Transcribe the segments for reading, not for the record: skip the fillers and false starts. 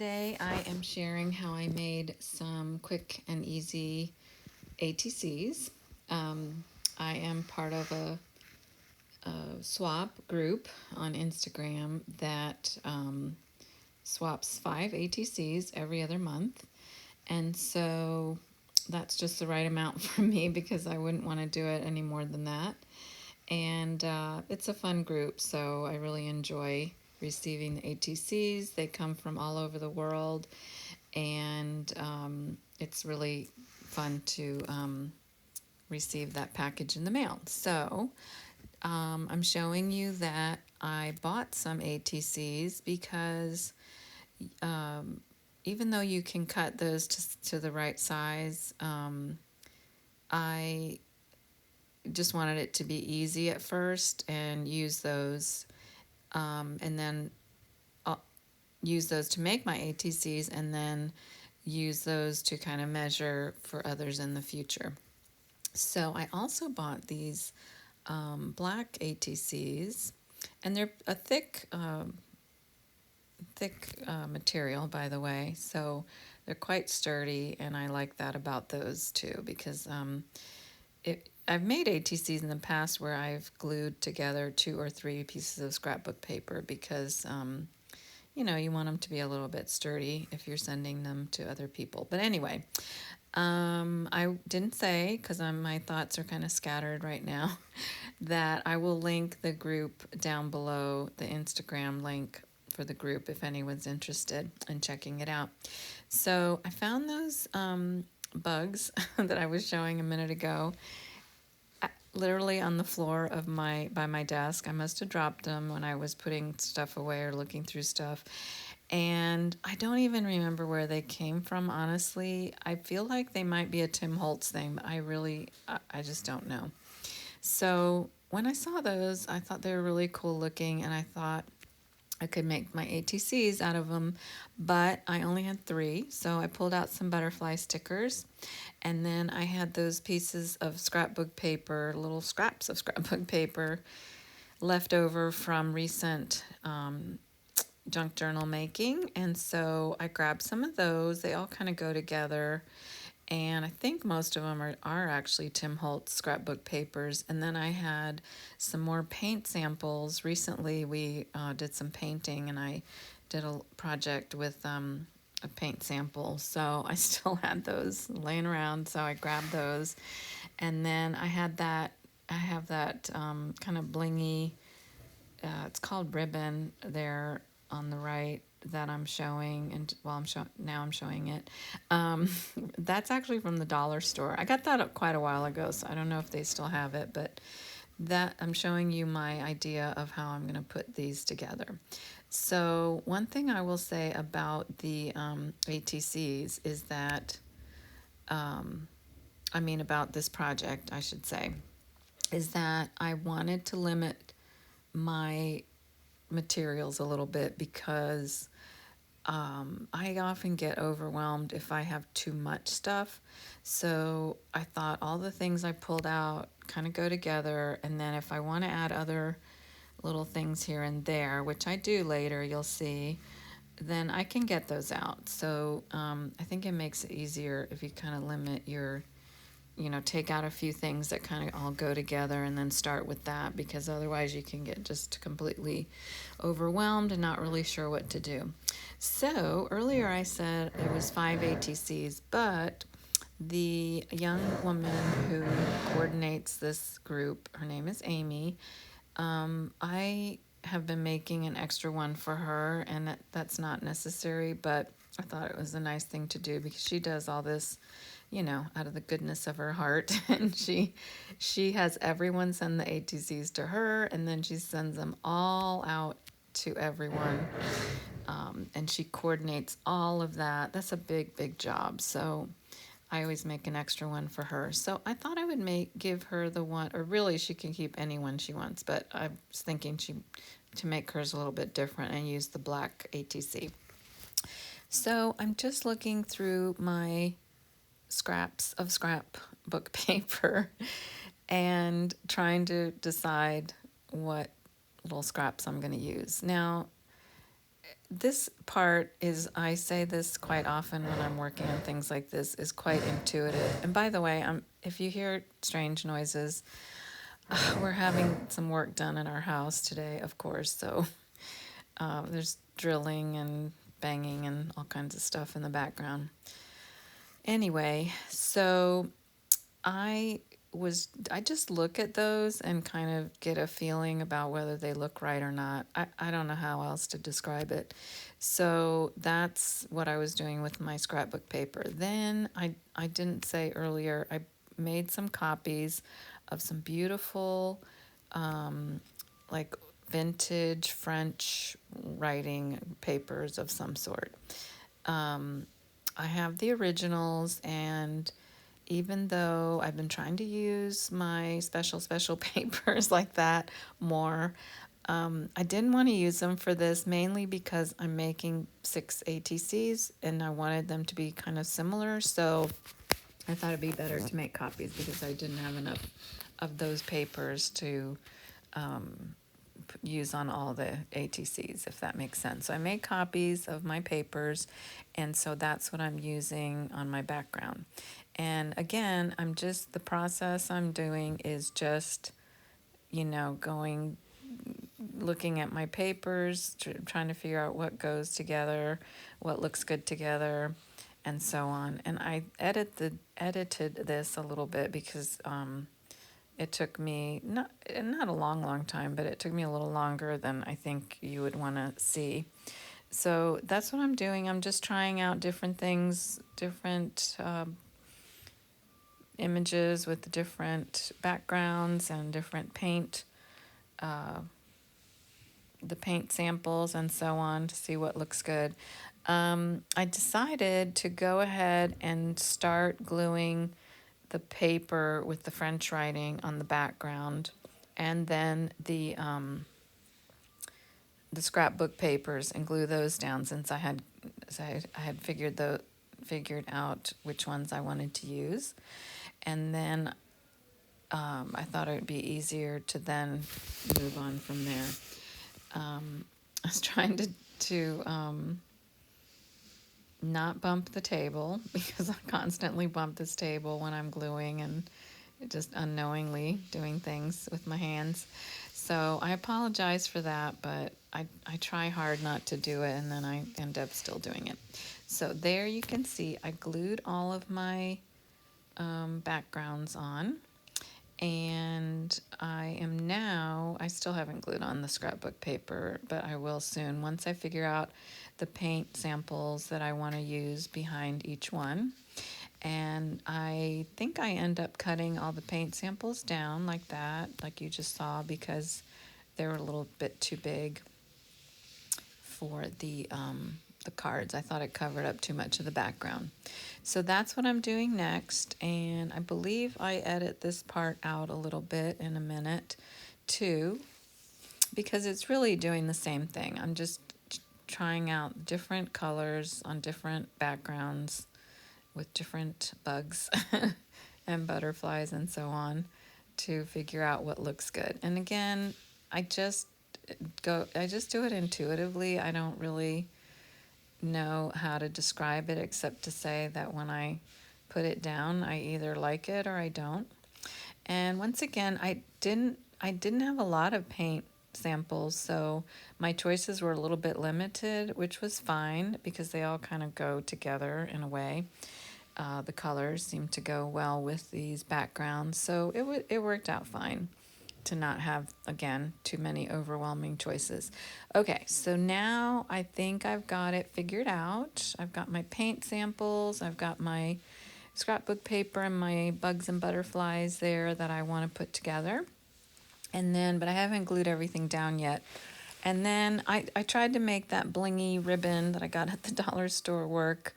Today I am sharing how I made some quick and easy ATCs. Um, I am part of a swap group on Instagram that swaps 5 ATCs every other month. And so that's just the right amount for me because I wouldn't want to do it any more than that. And it's a fun group, so I really enjoy receiving the ATCs. They come from all over the world, and it's really fun to receive that package in the mail. So I'm showing you that I bought some ATCs because even though you can cut those to the right size, I just wanted it to be easy at first and use those, and then I'll use those to make my ATCs, and then use those to kind of measure for others in the future. So I also bought these black ATCs, and they're a thick material, by the way. So they're quite sturdy, and I like that about those too because I've made ATCs in the past where I've glued together 2 or 3 pieces of scrapbook paper because you want them to be a little bit sturdy if you're sending them to other people. But anyway, I didn't say, because my thoughts are kind of scattered right now, that I will link the group down below, the Instagram link for the group if anyone's interested in checking it out. So I found those bugs that I was showing a minute ago literally on the floor of by my desk. I must have dropped them when I was putting stuff away or looking through stuff. And I don't even remember where they came from, honestly. I feel like they might be a Tim Holtz thing, but I just don't know. So when I saw those, I thought they were really cool looking, and I thought I could make my ATCs out of them, but I only had 3, so I pulled out some butterfly stickers, and then I had those pieces of scrapbook paper, little scraps of scrapbook paper left over from recent junk journal making, and so I grabbed some of those. They all kind of go together, and I think most of them are actually Tim Holtz scrapbook papers. And then I had some more paint samples. Recently we did some painting, and I did a project with a paint sample, so I still had those laying around, so I grabbed those. And then I have that kind of blingy, it's called ribbon there on the right that I'm showing, and now I'm showing it. That's actually from the dollar store. I got that up quite a while ago, so I don't know if they still have it, but that I'm showing you my idea of how I'm going to put these together. So one thing I will say about the ATCs is that, about this project, I should say, is that I wanted to limit my materials a little bit because I often get overwhelmed if I have too much stuff. So I thought all the things I pulled out kind of go together, and then if I want to add other little things here and there, which I do later, you'll see, then I can get those out. So I think it makes it easier if you kind of limit your, take out a few things that kind of all go together and then start with that, because otherwise you can get just completely overwhelmed and not really sure what to do. So earlier I said it was 5 ATCs, but the young woman who coordinates this group, her name is Amy. I have been making an extra one for her, and that's not necessary, but I thought it was a nice thing to do because she does all this, out of the goodness of her heart. And she has everyone send the ATCs to her, and then she sends them all out to everyone. And she coordinates all of that. That's a big, big job. So I always make an extra one for her. So I thought I would give her the one, or really she can keep any one she wants, but I was thinking to make hers a little bit different and use the black ATC. So I'm just looking through my scraps of scrapbook paper and trying to decide what little scraps I'm going to use. Now, this part is, I say this quite often when I'm working on things like this, is quite intuitive. And by the way, if you hear strange noises, we're having some work done in our house today, of course. So there's drilling and banging and all kinds of stuff in the background. Anyway, so I I just look at those and kind of get a feeling about whether they look right or not. I don't know how else to describe it. So that's what I was doing with my scrapbook paper. Then I didn't say earlier, I made some copies of some beautiful, like vintage French writing papers of some sort. I have the originals, and even though I've been trying to use my special papers like that more, I didn't want to use them for this, mainly because I'm making 6 ATCs and I wanted them to be kind of similar. So I thought it'd be better to make copies because I didn't have enough of those papers to use on all the ATCs, if that makes sense. So I made copies of my papers, and so that's what I'm using on my background. And again, the process I'm doing is just, going, looking at my papers, trying to figure out what goes together, what looks good together, and so on. And I edited this a little bit because it took me not a long time, but it took me a little longer than I think you would want to see. So that's what I'm doing. I'm just trying out different things, different images with different backgrounds and different the paint samples and so on to see what looks good. I decided to go ahead and start gluing the paper with the French writing on the background, and then the scrapbook papers, and glue those down since I had figured out which ones I wanted to use. And then I thought it would be easier to then move on from there. I was trying to not bump the table because I constantly bump this table when I'm gluing and just unknowingly doing things with my hands. So I apologize for that, but I try hard not to do it, and then I end up still doing it. So there you can see I glued all of my backgrounds on, and I still haven't glued on the scrapbook paper, but I will soon once I figure out the paint samples that I want to use behind each one. And I think I end up cutting all the paint samples down like that, like you just saw, because they were a little bit too big for the cards. I thought it covered up too much of the background. So that's what I'm doing next, and I believe I edit this part out a little bit in a minute too, because it's really doing the same thing. I'm just trying out different colors on different backgrounds with different bugs and butterflies and so on to figure out what looks good. And again, I just do it intuitively. I don't really know how to describe it except to say that when I put it down, I either like it or I don't. And once again, I didn't have a lot of paint samples, so my choices were a little bit limited, which was fine because they all kind of go together in a way. The colors seem to go well with these backgrounds, so it worked out fine to not have, again, too many overwhelming choices. Okay, so now I think I've got it figured out. I've got my paint samples, I've got my scrapbook paper and my bugs and butterflies there that I want to put together. And then, but I haven't glued everything down yet. And then I tried to make that blingy ribbon that I got at the dollar store work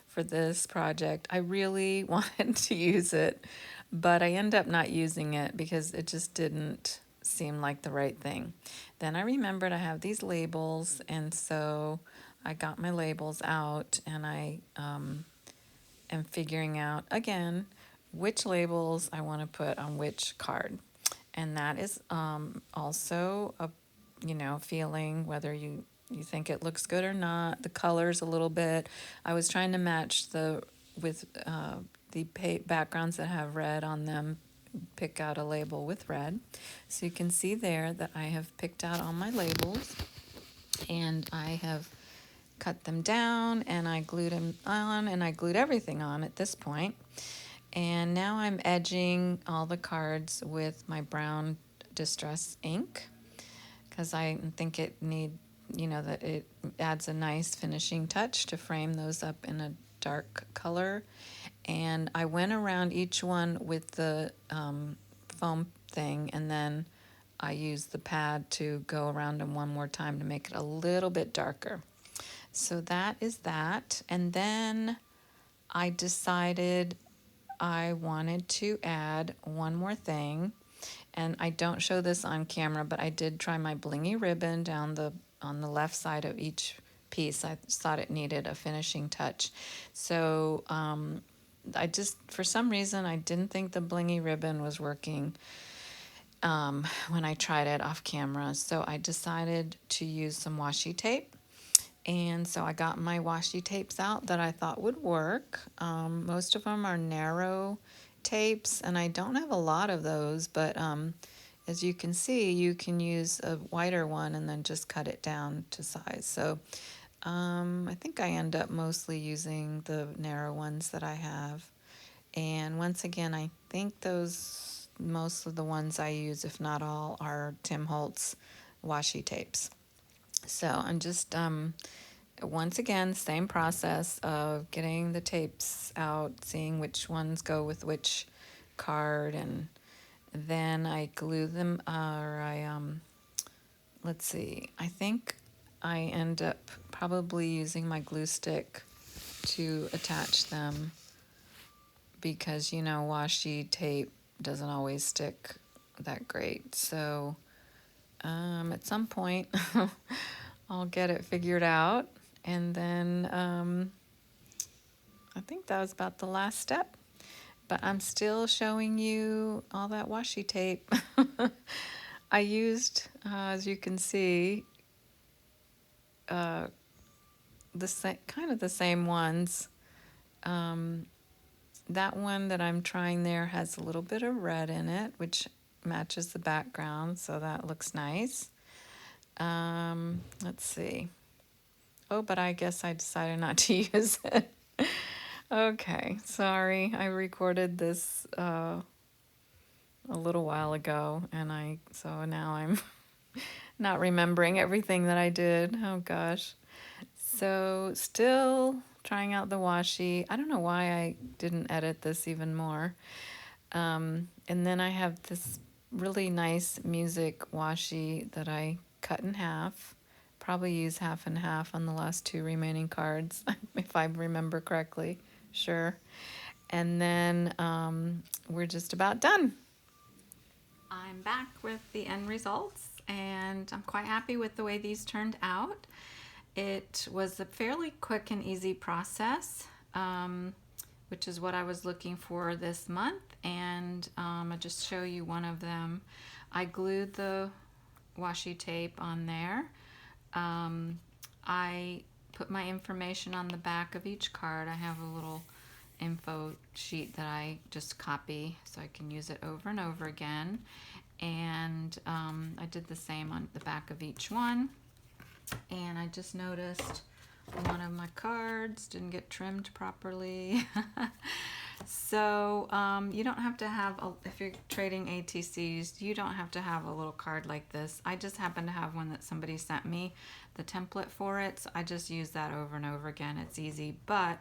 for this project. I really wanted to use it, but I end up not using it because it just didn't seem like the right thing. Then I remembered I have these labels, and so I got my labels out, and I am figuring out again which labels I want to put on which card. And that is also a feeling whether you you think it looks good or not. The colors a little bit. I was trying to match with the backgrounds that have red on them, pick out a label with red. So you can see there that I have picked out all my labels, and I have cut them down, and I glued them on, and I glued everything on at this point. And now I'm edging all the cards with my brown distress ink, because I think that it adds a nice finishing touch to frame those up in a dark color. And I went around each one with the foam thing, and then I used the pad to go around them one more time to make it a little bit darker. So that is that. And then I decided I wanted to add one more thing. And I don't show this on camera, but I did try my blingy ribbon on the left side of each piece. I thought it needed a finishing touch. So for some reason, I didn't think the blingy ribbon was working when I tried it off camera. So I decided to use some washi tape. And so I got my washi tapes out that I thought would work. Most of them are narrow tapes, and I don't have a lot of those, but as you can see, you can use a wider one and then just cut it down to size. So I think I end up mostly using the narrow ones that I have. And once again, I think most of the ones I use, if not all, are Tim Holtz washi tapes. So I'm just, once again, same process of getting the tapes out, seeing which ones go with which card, and then I glue them, let's see, I think I end up probably using my glue stick to attach them, because, washi tape doesn't always stick that great. So at some point I'll get it figured out, and then I think that was about the last step. But I'm still showing you all that washi tape. I used, as you can see, kind of the same ones. That one that I'm trying there has a little bit of red in it, which matches the background, so that looks nice. Let's see. Oh, but I guess I decided not to use it. Okay, sorry. I recorded this a little while ago, and so now I'm not remembering everything that I did. Oh gosh. So still trying out the washi. I don't know why I didn't edit this even more. And then I have this really nice music washi that I cut in half. Probably use half and half on the last two remaining cards, if I remember correctly. Sure. And then we're just about done. I'm back with the end results, and I'm quite happy with the way these turned out. It was a fairly quick and easy process, which is what I was looking for this month, and I'll just show you one of them. I glued the washi tape on there. I put my information on the back of each card. I have a little info sheet that I just copy so I can use it over and over again. And I did the same on the back of each one. And I just noticed one of my cards didn't get trimmed properly. So you don't have to have, if you're trading ATCs, you don't have to have a little card like this. I just happen to have one that somebody sent me, the template for it. So I just use that over and over again. It's easy, but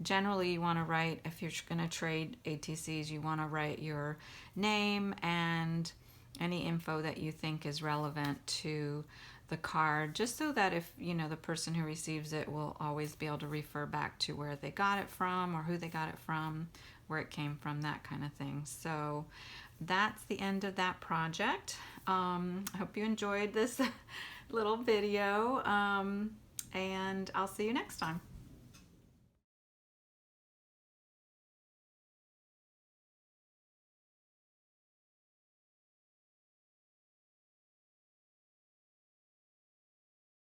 generally you want to write, if you're going to trade ATCs, you want to write your name and any info that you think is relevant to the card, just so that if the person who receives it will always be able to refer back to where they got it from or who they got it from, where it came from, that kind of thing. So that's the end of that project. I hope you enjoyed this little video, and I'll see you next time.